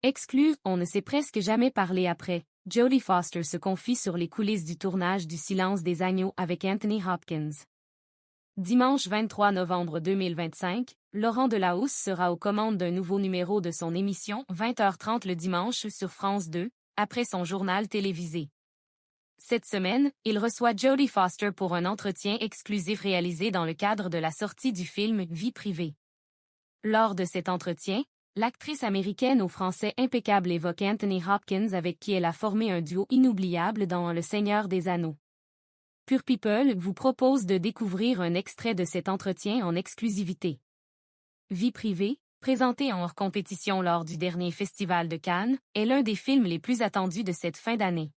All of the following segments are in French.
Exclu, on ne s'est presque jamais parlé après. Jodie Foster se confie sur les coulisses du tournage du Silence des agneaux avec Anthony Hopkins. Dimanche 23 novembre 2025, Laurent Delahousse sera aux commandes d'un nouveau numéro de son émission 20h30 le dimanche sur France 2, après son journal télévisé. Cette semaine, il reçoit Jodie Foster pour un entretien exclusif réalisé dans le cadre de la sortie du film Vie privée. Lors de cet entretien, l'actrice américaine au français impeccable évoque Anthony Hopkins avec qui elle a formé un duo inoubliable dans Le Seigneur des Anneaux. Pure People vous propose de découvrir un extrait de cet entretien en exclusivité. Vie privée, présenté en hors compétition lors du dernier Festival de Cannes, est l'un des films les plus attendus de cette fin d'année.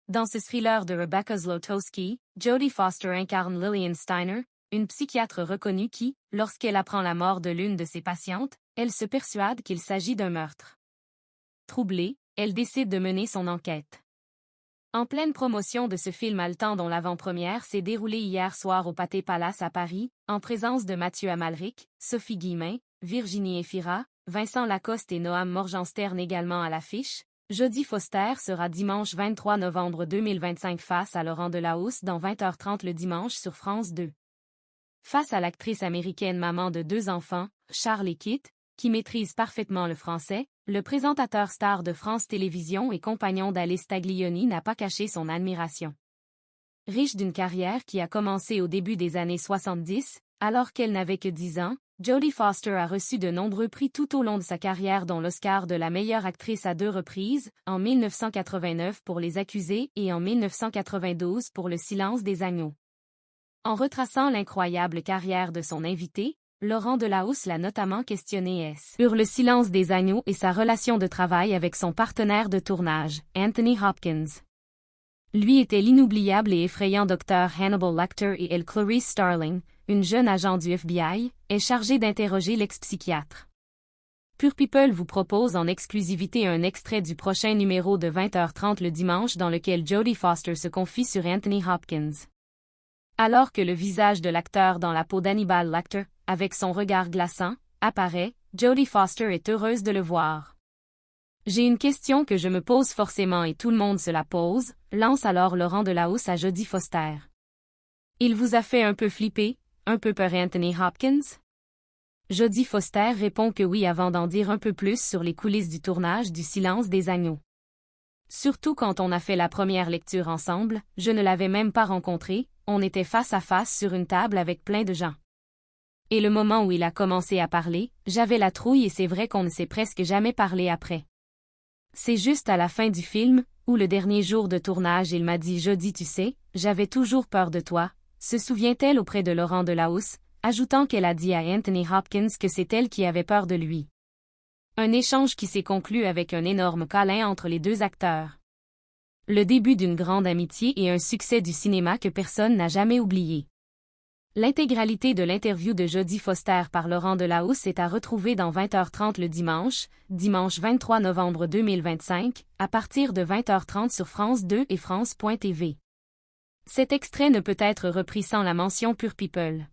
Dans ce thriller de Rebecca Zlotowski, Jodie Foster incarne Lillian Steiner, une psychiatre reconnue qui, lorsqu'elle apprend la mort de l'une de ses patientes, elle se persuade qu'il s'agit d'un meurtre. Troublée, elle décide de mener son enquête. En pleine promotion de ce film haletant dont l'avant-première s'est déroulée hier soir au Pathé Palace à Paris, en présence de Mathieu Amalric, Sophie Guillemin, Virginie Efira, Vincent Lacoste et Noam Morgenstern également à l'affiche, Jodie Foster sera dimanche 23 novembre 2025 face à Laurent Delahousse dans 20h30 le dimanche sur France 2. Face à l'actrice américaine maman de 2 enfants, Charlie Kitt, qui maîtrise parfaitement le français, le présentateur star de France Télévisions et compagnon d'Alice Taglioni n'a pas caché son admiration. Riche d'une carrière qui a commencé au début des années 70, alors qu'elle n'avait que 10 ans, Jodie Foster a reçu de nombreux prix tout au long de sa carrière dont l'Oscar de la meilleure actrice à 2 reprises, en 1989 pour Les Accusés et en 1992 pour Le Silence des agneaux. En retraçant l'incroyable carrière de son invité, Laurent Delahousse l'a notamment questionné sur Le Silence des agneaux et sa relation de travail avec son partenaire de tournage, Anthony Hopkins. Lui était l'inoubliable et effrayant docteur Hannibal Lecter et elle Clarice Starling, une jeune agent du FBI, est chargée d'interroger l'ex-psychiatre. Pure People vous propose en exclusivité un extrait du prochain numéro de 20h30 le dimanche dans lequel Jodie Foster se confie sur Anthony Hopkins. Alors que le visage de l'acteur dans la peau d'Hannibal Lecter, avec son regard glaçant, apparaît, Jodie Foster est heureuse de le voir. J'ai une question que je me pose forcément et tout le monde se la pose, lance alors Laurent Delahousse à Jodie Foster. Il vous a fait un peu flipper, un peu peur Anthony Hopkins? Jodie Foster répond que oui avant d'en dire un peu plus sur les coulisses du tournage du Silence des agneaux. Surtout quand on a fait la première lecture ensemble, je ne l'avais même pas rencontré, on était face à face sur une table avec plein de gens. Et le moment où il a commencé à parler, j'avais la trouille et c'est vrai qu'on ne s'est presque jamais parlé après. C'est juste à la fin du film, ou le dernier jour de tournage il m'a dit « Jodie tu sais, j'avais toujours peur de toi », se souvient-elle auprès de Laurent Delahousse, ajoutant qu'elle a dit à Anthony Hopkins que c'est elle qui avait peur de lui. Un échange qui s'est conclu avec un énorme câlin entre les deux acteurs. Le début d'une grande amitié et un succès du cinéma que personne n'a jamais oublié. L'intégralité de l'interview de Jodie Foster par Laurent Delahousse est à retrouver dans 20h30 le dimanche 23 novembre 2025, à partir de 20h30 sur France 2 et France.tv. Cet extrait ne peut être repris sans la mention Pure People.